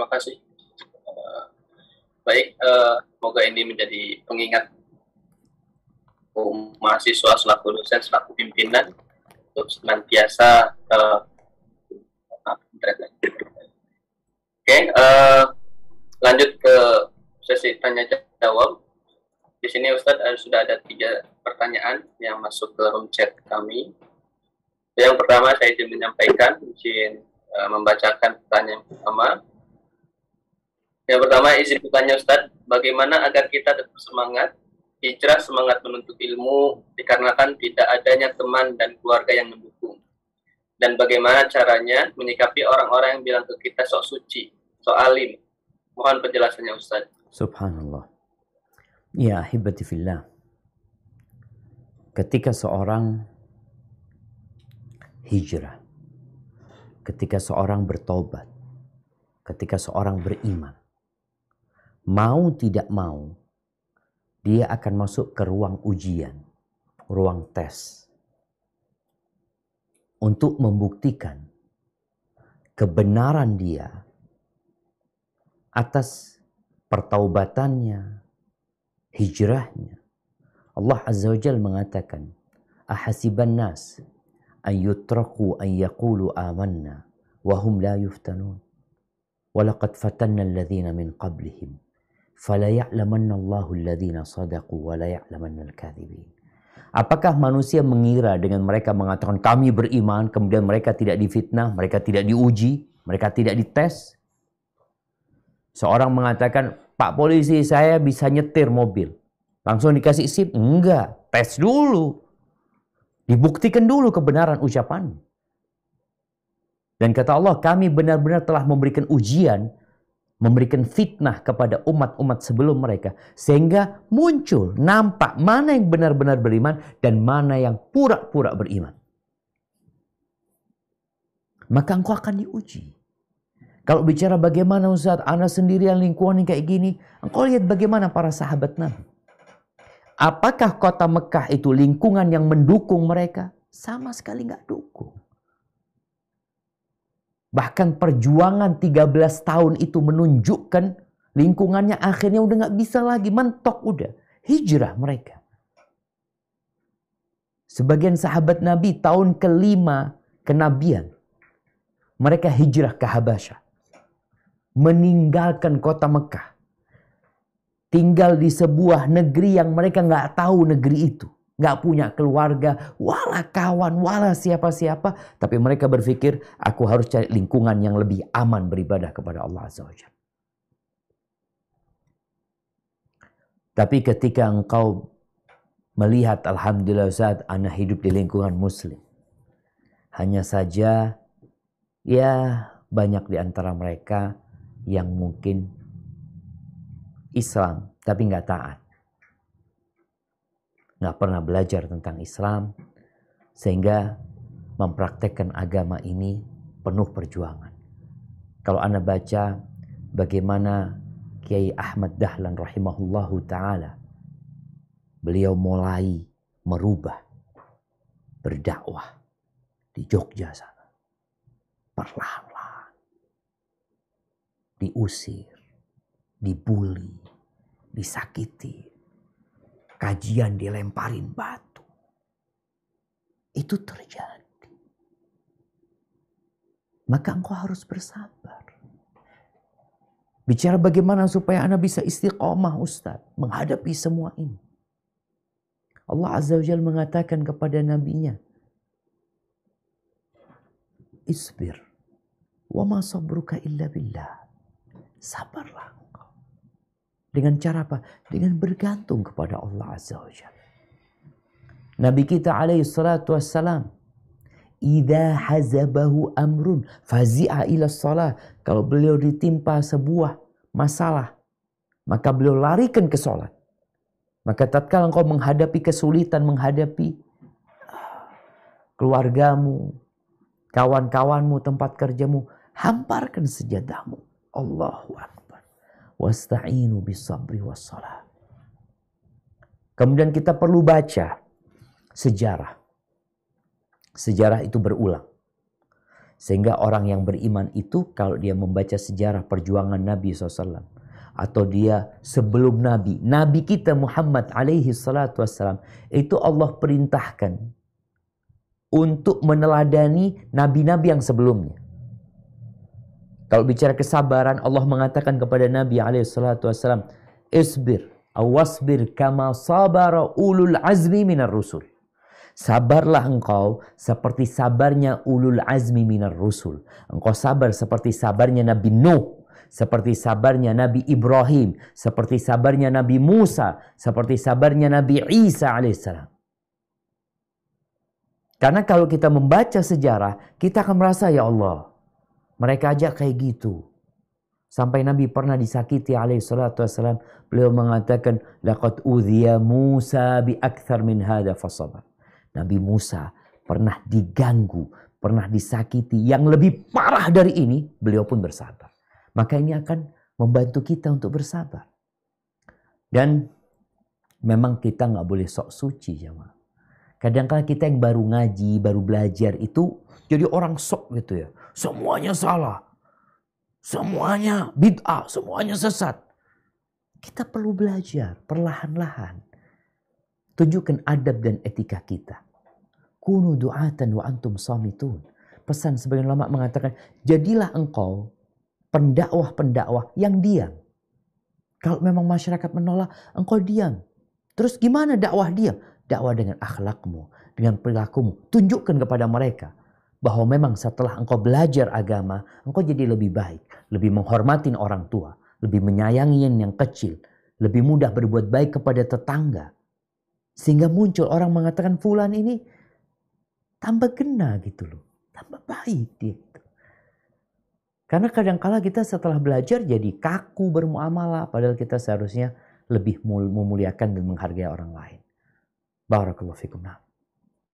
terima kasih. Baik, semoga ini menjadi pengingat mahasiswa selaku dosen, selaku pimpinan untuk senantiasa lanjut ke sesi tanya jawab. Di sini Ustadz sudah ada 3 pertanyaan yang masuk ke room chat kami. Yang pertama saya izin menyampaikan, izin membacakan pertanyaan pertama. Yang pertama izin bertanya Ustadz, bagaimana agar kita tetap semangat hijrah, semangat menuntut ilmu dikarenakan tidak adanya teman dan keluarga yang mendukung? Dan bagaimana caranya menyikapi orang-orang yang bilang ke kita sok suci, sok alim? Mohon penjelasannya Ustadz. Subhanallah. Ya, ahibati fillah. Ketika seorang hijrah, ketika seorang bertobat, ketika seorang beriman, mau tidak mau, dia akan masuk ke ruang ujian, ruang tes, untuk membuktikan kebenaran dia atas pertaubatannya, hijrahnya. Allah Azza wa Jalla mengatakan, ahasiban nas an yutraku an yaqulu amanna wa hum la yuftanun walaqad fatanna alladhina min qablihim fala ya'lamanna Allahu alladhina sadaqu wa la ya'lamanna al-kadhibin. Apakah manusia mengira dengan mereka mengatakan kami beriman, kemudian mereka tidak difitnah, mereka tidak diuji, mereka tidak dites? Seorang mengatakan, Pak polisi, saya bisa nyetir mobil. Langsung dikasih SIM? Enggak. Tes dulu. Dibuktikan dulu kebenaran ucapan. Dan kata Allah, kami benar-benar telah memberikan ujian, memberikan fitnah kepada umat-umat sebelum mereka. Sehingga muncul, nampak mana yang benar-benar beriman dan mana yang pura-pura beriman. Maka engkau akan diuji. Kalau bicara bagaimana Ustaz, Anda sendirian lingkungan yang kayak gini, engkau lihat bagaimana para sahabat Nabi. Apakah kota Mekah itu lingkungan yang mendukung mereka? Sama sekali nggak dukung. Bahkan perjuangan 13 tahun itu menunjukkan lingkungannya akhirnya udah nggak bisa lagi, mentok udah. Hijrah mereka. Sebagian sahabat Nabi tahun ke-5 kenabian, mereka hijrah ke Habasyah. Meninggalkan kota Mekah. Tinggal di sebuah negeri yang mereka nggak tahu negeri itu. Nggak punya keluarga, wala kawan, wala siapa-siapa. Tapi mereka berpikir, aku harus cari lingkungan yang lebih aman beribadah kepada Allah Azza wa Jalla. Tapi ketika engkau melihat, alhamdulillah Ustaz, anak hidup di lingkungan muslim. Hanya saja, ya banyak di antara mereka yang mungkin Islam tapi nggak taat, nggak pernah belajar tentang Islam, sehingga mempraktekkan agama ini penuh perjuangan. Kalau Anda baca bagaimana Kiai Ahmad Dahlan rahimahullahu ta'ala, beliau mulai merubah berdakwah di Jogja sana, perlahan-lahan diusir, dibully, disakiti, kajian dilemparin batu. Itu terjadi. Maka engkau harus bersabar. Bicara bagaimana supaya Anda bisa istiqomah Ustaz, menghadapi semua ini. Allah Azza wa Jalla mengatakan kepada nabinya, isbir wa ma sabruka illa billah. Sabarlah engkau. Dengan cara apa? Dengan bergantung kepada Allah Azza wa Jalla. Nabi kita alaihi salatu wassalam, idza hazabahu amrun fazi'a ila shalah. Kalau beliau ditimpa sebuah masalah, maka beliau larikan ke salat. Maka tatkala engkau menghadapi kesulitan, menghadapi keluargamu, kawan-kawanmu, tempat kerjamu, hamparkan sejadahmu. Allahu Akbar. Wasta'inu bisabri wassalah. Kemudian kita perlu baca sejarah. Sejarah itu berulang. Sehingga orang yang beriman itu kalau dia membaca sejarah perjuangan Nabi SAW. Atau dia sebelum Nabi. Nabi kita Muhammad alaihi salatu wassalam. Itu Allah perintahkan untuk meneladani nabi-nabi yang sebelumnya. Kalau bicara kesabaran, Allah mengatakan kepada Nabi alaihi salatu wassalam, Isbir, awasbir kama sabara ulul azmi minar rusul. Sabarlah engkau seperti sabarnya ulul azmi minar rusul. Engkau sabar seperti sabarnya Nabi Nuh, seperti sabarnya Nabi Ibrahim, seperti sabarnya Nabi Musa, seperti sabarnya Nabi Isa alaihissalam. Karena kalau kita membaca sejarah, kita akan merasa, ya Allah, mereka aja kayak gitu. Sampai Nabi pernah disakiti alaihissalatu wassalam, beliau mengatakan, laqad udhiya Musa bi akthar min hadha fasabar. Nabi Musa pernah diganggu, pernah disakiti yang lebih parah dari ini, beliau pun bersabar. Maka ini akan membantu kita untuk bersabar. Dan memang kita nggak boleh sok suci, jemaah. Kadang-kadang kita yang baru ngaji, baru belajar itu jadi orang sok gitu ya. Semuanya salah, semuanya bid'ah, semuanya sesat. Kita perlu belajar perlahan-lahan. Tunjukkan adab dan etika kita. Kunu du'atan wa antum samitun. Pesan sebagian ulama mengatakan, jadilah engkau pendakwah-pendakwah yang diam. Kalau memang masyarakat menolak, engkau diam. Terus gimana dakwah diam? Dakwah dengan akhlakmu, dengan perilakumu. Tunjukkan kepada mereka bahwa memang setelah engkau belajar agama, engkau jadi lebih baik, lebih menghormatin orang tua, lebih menyayangi yang kecil, lebih mudah berbuat baik kepada tetangga. Sehingga muncul orang mengatakan fulan ini tambah kena gitu loh, tambah baik dia. Karena kadang-kala kita setelah belajar jadi kaku bermuamalah, padahal kita seharusnya lebih memuliakan dan menghargai orang lain. Barakallahu fikum.